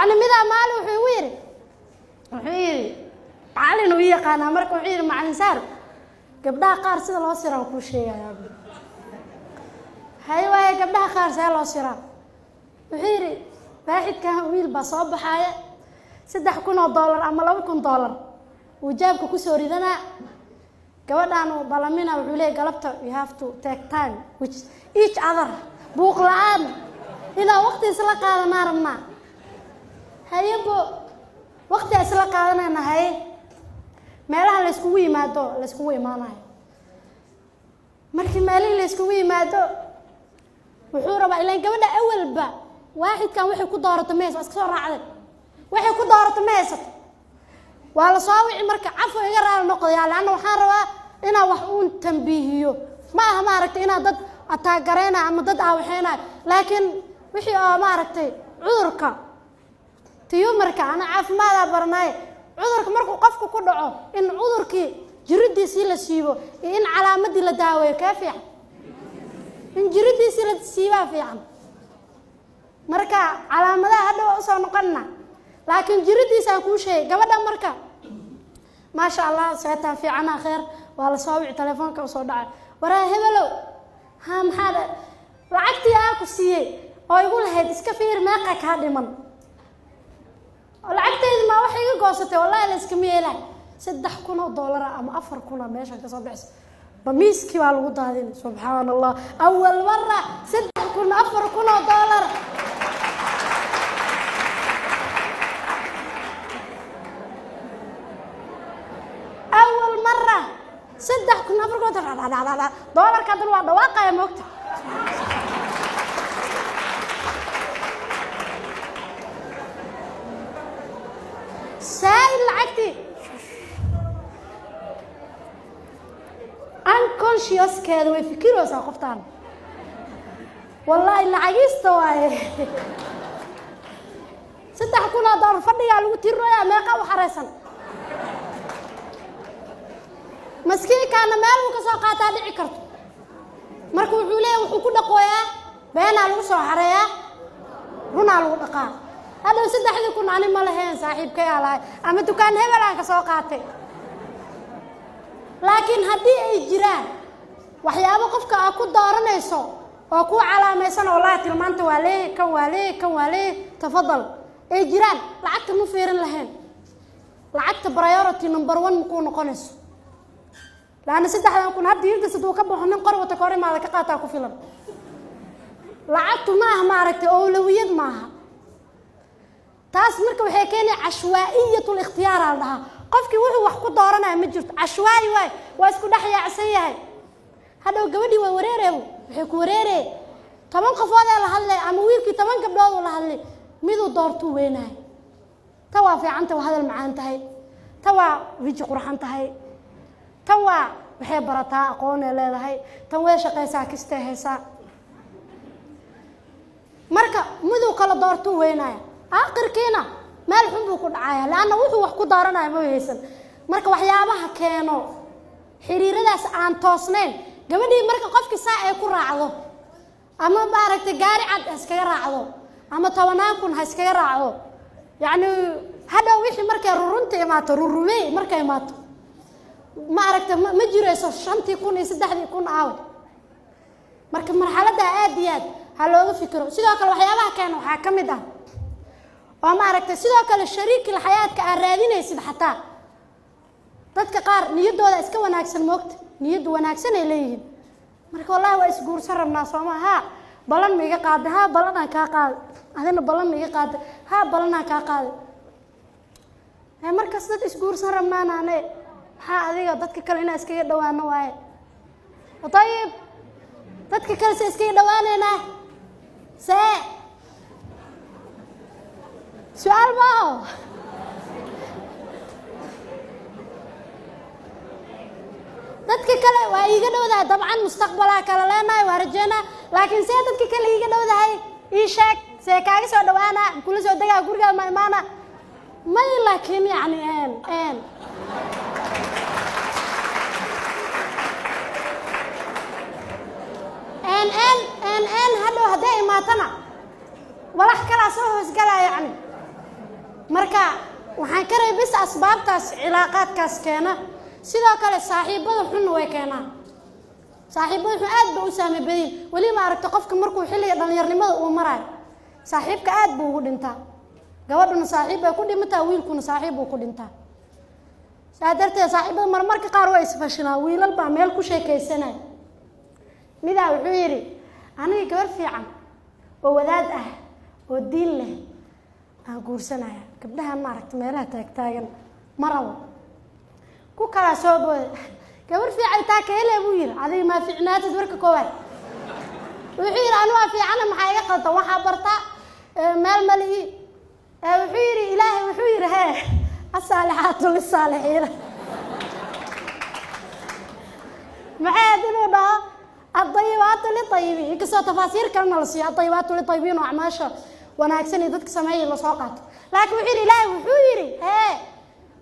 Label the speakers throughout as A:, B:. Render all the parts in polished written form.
A: يعني ماذا ماله وحويري علي ويا قانا مركو وحويري مع الإنسان قبلها قار سيد الله سيرا وكل شيء يا ابني هاي واي قبلها قار سيد الله سيرا وحويري واحد كان ويل بصوب حاجة $6,000 أما $2,000 وجابك كسوري ذنا gabadhaanu balamina wuxuu leeyahay galabta we have to take time which each other buuq la'aan ina waqti isla qaadanaa rabnaa haybo waqti isla qaadanayna hay meelaha la isku imaanayo markii meelaha la isku yimaado wuxuu rabaa ilaa gabadha awalba waaxidkan waxay ku doorato mees iska soo raacday waxay ku doorato mees waa la soo wici marka cafo iga raal noqoyaa laana waxaan rabaa inaa wax uun tanbiihiyo ma aha maaragtay inaa dad ataagareyna ama dad waxayna laakiin wixii oo maaragtay cudurka tiyumarka ana caafimaad barnay cudurka markuu qofku ku dhaco in cudurkii jiridiisii la siibo in calaamadii la daaweeyo ka fiican in jiridiisii la siiba fiican marka calaamadaha hadda waa soo noqonna laakiin jiridiisa ku sheey gabadha marka ما شاء الله ساعتها في عنا خير ولا صاوي تليفونك وصو دعي ورا هبلو ها محاده لعقتي اكو سيي oo igu lahayd iska fiir meeqa ka dhiman lacagteedu ma wax iga goosatay wallahi la iska meelay $3,000 ama $4,000 meesha ka soo bixis bamiiski waa lagu daadin subhanallah awal marra $4,000 أول مرة $4,000 كان دلوقتي واقع يا موقتي سائل لعقتي unconscious كذا ويفكروا ساقفتان والله اللي عجزت واي $6,000 فدي على وتيرو يا ماقا وحرسن مسكين كان ماله كسو قاتا دحي كرتو marka wuxuu leeyahay wuxuu ku dhaqooyaa beena lagu soo xareeyaa runa lagu dhaqaa hada $3,000 ani ma lahayn saaxiibkay alaay ama dukaan hebel aan ka soo qaatay laakiin hadii ay jiraan waxyaabo qofka aad ku dooranayso oo ku calaamaysan oo la tilmaanta waa lee tafadal ay jiraan lacagta ma fiirin lahayn lacagta priority number 1 ma ku noqonayso لأن $6,000 هدي يلبس دوكا بحنين قروة كوري ما ذاك قاطع كفيلم لعبت معها معركة أولويات معها تاس مركب حكيني عشوائية الاختيار عندها قفكي وحو وحكو دورنا مجرد عشوائي واي واسكو دحيا عسية هاي هذا قبدي ووريري وحكو وريري طبعا قفوضي لهالي عمويلكي طبعا قبلوضو لهالي ميدو دورتو وين هاي توا في عنتا وهذا المعان تهي توا فيجي قرحان تهي توا waxay barataa aqoon ay leedahay tan way shaqeysaa kista heesa marka muduu kala doorto weynaa aakhirkiina meel xun buu ku dhacaya laana wuxuu wax ku daaranayo ma haysan marka waxyaabaha keeno xiriiradaas aan toosnayn gabadhii marka qofkii saa ay ku raacdo ama maaragtay gaari cad iskaga raacdo ama $10,000 ha iskaga raacdo yaani hada wixii markay rurunta imaato rurumay markay imaato ما عرفت ما جريسو شنتي كون يسدحدي كون عاود marka marxaladda aadiyad ha looga fikiro sidoo kale waxyaabaha keen waxa kamid ah oo ma aragtay sidoo kale shariikil xayaadka aan raadinaysid xataa dadka qaar niyadooda iska wanaagsan moogta niyad wanaagsan ay leeyihiin marka wallahi waa isguursan rabnaa Soomaha balan miga qaad ha balan aan ka qaad adina balan miga qaad ha balan aan ka qaad marka dad isguursan rabnaanaane ها adiga dadka kale ina iskaga dhawaano waaye طيب dadka kale iskaga dhawaanayna see su'aal ma dadka kale waa iga dhawdaa dabcan mustaqbalka kale leenahay waa rajana laakiin see dadka kale iga dhawdahay ii sheeg see kaaga soo dhawaana kula soo dagaa guriga ma imaana ma laakiin yani هذا هداي ما تنا ولا حكلا سوه سجلا يعني marka waxaan ka reebis asbaabtaas cilaaqaadkaas keena sidoo kale saaxiibada xun way keenaan saaxiibada xun aad baa u saameyn badan wali ma aragto qofka markuu xilliga dhalinyarinimada uu marayo saaxiibka aad buu ugu dhintaa gabadhuna saaxiib ay ku dhimataa wiilkuna saaxiib uu ku dhintaa saadartee saaxiibada marmarka qaar way isfashilaan wiilal baa meel ku sheekaysanay midaa wuxuu yidhi aniga gabar fiican oo wadaad ah oo diin leh aan guursanaya gabdhahan ma aragto meelaha taagtaagan ma rabo ku kala soo booday gabar fiican taa ka helay buu yidhi adiga ma fiicnaatid warka koowaad wuxuu yidhi anu waa fiicana maxaa iga qaldan waxaa bartaa meel malii wuxuu yidhi ilaahay wuxuu yidhi hee asaalixaatu lisaalixiina maxaad inuu dhaho الطيبات للطيبين كسو تفاسير كلمة لسيا الطيبات للطيبين وأعماشا وناكسني ضدك سمعي اللي سوقات لكن وحيري إلهي وحيري هي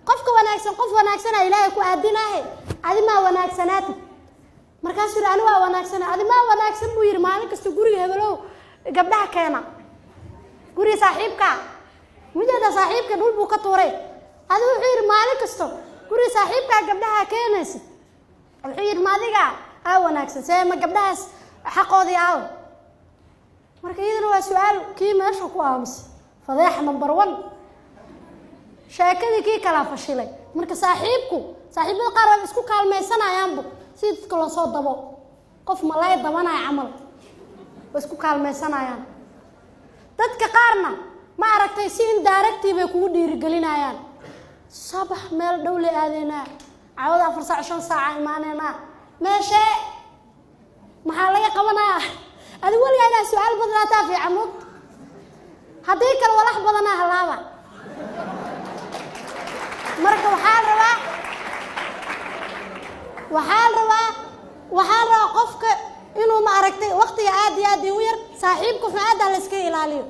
A: قفك وناكسن قف وناكسنا إلهي كو أدينا هي هذه ما وناكسناتي مركز سوري أنواع وناكسنا هذه ما وناكسن بوير مالك استقوري هبلو قبلها كينا قوري صاحبك مجد صاحبك نقول بوكتوري هذا وحيري مالك استو قوري صاحبك قبلها كينس الحير مالك wanaagsan see ma gabdhahaas xaqoodii aaw marka iyaduna waa su'aal kii meesha ku aamus fadeex number 1 sheekadii kii kala fashilay marka saaxiibada qaar way isku kaalmeysanayaanba si dadka loo soo dabo qof malay dabanay camal way isku kaalmeysanayaan dadka qaarna ma aragtay si indirective ay kugu dhiirigelinayaan sabax meel dhow la aadayna caawada 4 saac 5 saac imaanayna ماشي محلية قبنا هذا هو اللي أنا سؤال بدنا تافي عمود هذيك الولاح بدنا هلاوة مركب وحال روا قفك إنه ما عرفتي وقتي عادي وير صاحبك في عادة لسكي إلاليو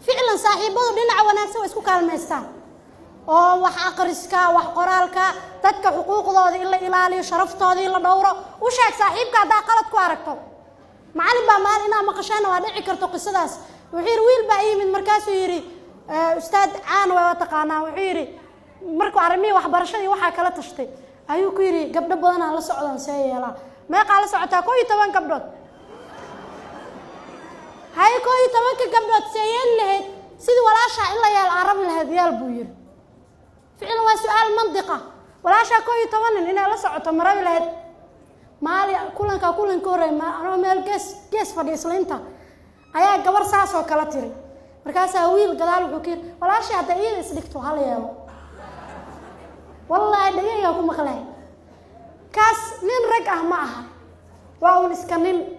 A: فعلا صاحبه دينا وناكسه ويسكو كالميستان oo wax aqriska wax qoraalka dadka xuquuqdooda in la ilaaliyo sharaftooda in la dhowro u sheeg saaxiibka hadaa qalad ku aragto macallin baa maalina maqashana waa dhici karto qisadaas wuxuu wiil baa yimid markaasuu yiri ustaad caan waa taqaanaa wuxuu yiri markuu arrimii waxbarashadii waxa kala tashtay ayuu ku yiri gabdho badan aan la socdaan see yeelaa meeqa la socotaa 11 gabdhood hay 11 gabdhood see yeel lahayd sidii walaasha in la yeel arab lahayd yeel buu yiri فعلا وسؤال منطقة ولا شاكوي طبعاً إن الله سعته مرة لهاد مالي كلن كوري ما أنا مال جس فريس لينتا أيها جبر ساس وكلاتيري مركز أويل قدال وكير ولا شيء دقيقة سلكتوا هاليوم والله دقيقة يكون مخلاه كاس نين رجع معها واو نسكنين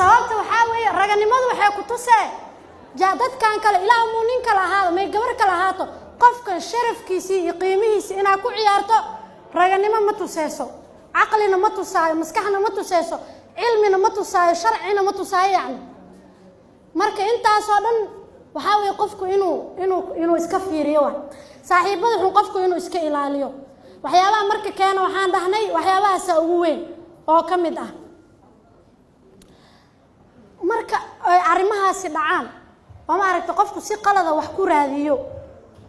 A: sababta waxa weeye raganimadu waxay ku tusay dadkan kale ilaa muunin kala ahaado may gabar kala ahaato qofka sharafkiisa iyo qiimihiisa ina ku ciyaarto raganimo ma tusayso aqlina ma tusaayo maskaxna ma tusayso cilmina ma tusaayo sharcina ma tusaayo yani marka intaas oo dhan waxa weeye qofku inuu iska fiiriyo saaxiibada xun qofku inuu iska ilaaliyo waxyaabaha marka keena waxaan dhahnay waxyaabahaas ugu weyn oo kamid ah marka ay arimahaasi dhacaan oo ma aragto qofku si qalada wax ku raadiyo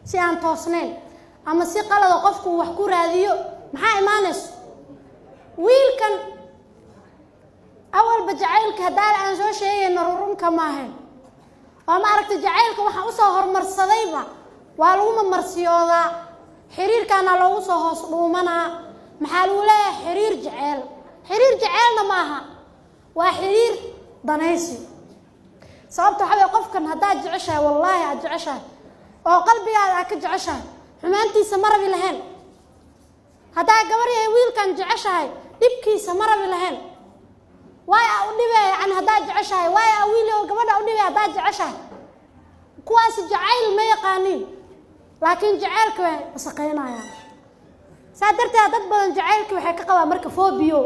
A: si aan toosneen ama si qalada qofku wax ku raadiyo maxaa imaanayso wiilkan awal bajacaylka hadaa aan soo sheegayno rurunka ma ahayn oo ma aragto jacaylka waxa u soo hormarsadayba waa lagu marsiyooda xiriirkana loogu soo hoos dhuumanaa maxaa lagu leeyahay xiriir jacaylna maaha waa xiriir danaysi sababta waxa qofkan hadaa jeceshahay wallahi aad jeceshahay oo qalbigaaga ka jeceshahay xumaantiisa marabi lahayn hadaa gabar yahay wiilkan jeceshahay dibkiisa marabi lahayn way u dhibay yani hadaa jeceshahay way wiil oo gabadha u dhibay hadaa jeceshahay kuwaas jacayl ma yaqaanin laakiin jacaylka way wasaqeynayaan saadartaa dad badan jacaylka waxay ka qabaan marka phobia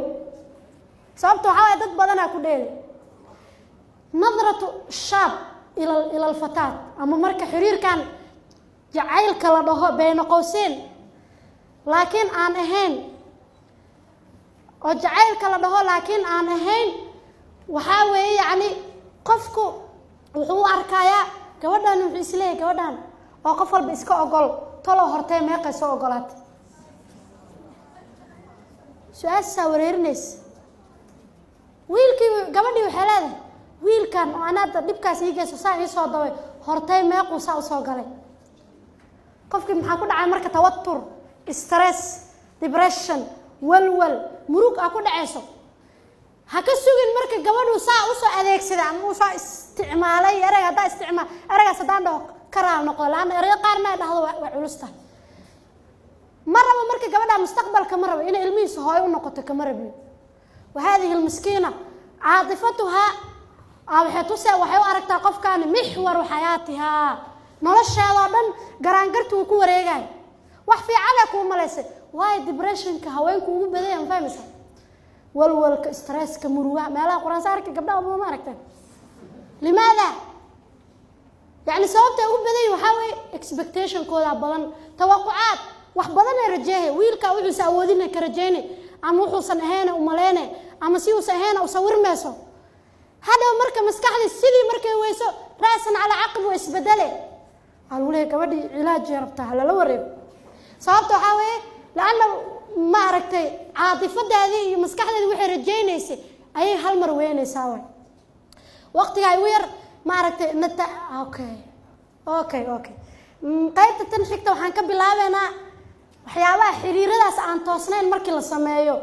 A: sababta waxa dad badan ku dheelay نظرة الشاب إلى الفتاة أما مركا حرير كان جعيل كلا بين قوسين لكن أنا هين وجعيل كلا لكن أنا هين وحاول يعني قفكو وهو أركايا gabadhan wuxuu isleeyahay gabadhan oo qof walba iska ogol talo hortay meeqay soo ogolaat su'aasha wareerneys wiilkii gabadhii waxay leedahay wiilkan oo anaada dibkaas iigeeso saa ii soo daway hortay meequu saa u soo galay qofkii maxaa ku dhacay marka tawatur stress depression walwal murug ku dhacayso ha ka sugin marka gabadhu saa u soo adeegsada ama u soo isticmaalay erayga sadaan dhaho karaal noqdo laan erayga qaarna dhahdo waa culusta maraba marka gabadha mustaqbalka maraba in ilmihiisa hooyo u noqoto kama rabi وهذه المسكينة عاطفتها waxay u aragtaa qofkan mixwar xayaatiha nolosheeda dhan garaangartu ku wareegay wax fiican ku maleysay way depressionka haweenku ugu badayaan fahmaysa walwalka stresska muruga meelaha quraan saarka gabdhaha ma aragtaan limaada يعني sababta ugu baday waxa way expectation kooda badan tawaqucaad wax badan ay rajeeyay wiilka wuxuu sawoodina ka rajeeyay ama wuxuu san ahayn u maleynay ama si uu saheena u sawirmayso hada marka maskaxda sidii markay weyso raasan ala aqab way isbedele alwlee gabadhi ilaaj rabtaa la wareeb sababta waxa way laana ma aragtay caadifadaadii iyo maskaxdeedii waxay rajeynaysay ay hal mar weynaysaa way waqtiga ay weer ma aragtay nata okay qaybta tan xigta waxaan ka bilaabeynaa waxyaabaha xiriiradaas aan toosnayn markii la sameeyo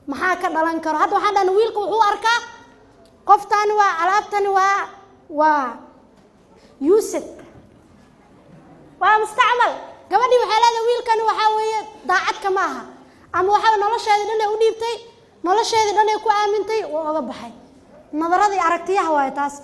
A: maxaa ka dhalan karo hadda waxaan dhan wiilku wuxuu arkaa qoftan waa alaabtan waa used waa mustacmal gabadhii waxay leedahay wiilkan waxa weeye daacad kama aha ama waxa nolosheeda dhan ay u dhiibtay nolosheeda dhan ay ku aamintay oo uga baxay nadaradii aragtiyaha waa taas